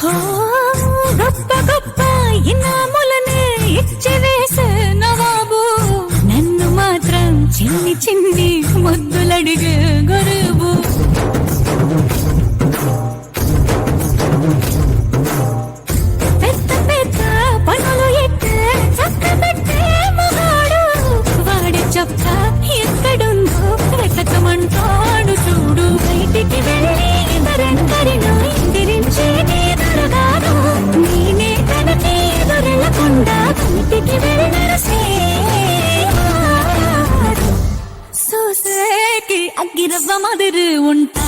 గొప్ప గొప్ప ఇనాములనే ఇచ్చి వేసే నవాబు నన్ను మాత్రం చిన్ని చిన్ని ముద్దులడిగే గరీబు. పెద్ద పెద్ద పనులు ఎక్కే చక్క పెట్టే మగాడు వాడి చొక్క ఎక్కడుందో వెతకమంటాడు చూడు. బయటికి వెళ్ళి ఇద్దరెందరినో ఎదిరించి ఎదురుగాను నేనే తనకి ఎదురెళ్ళకుండా బయటికి వెళ్ళరసే సోసేకి అగ్గిరవ్వ మాదిరి ఉంటా.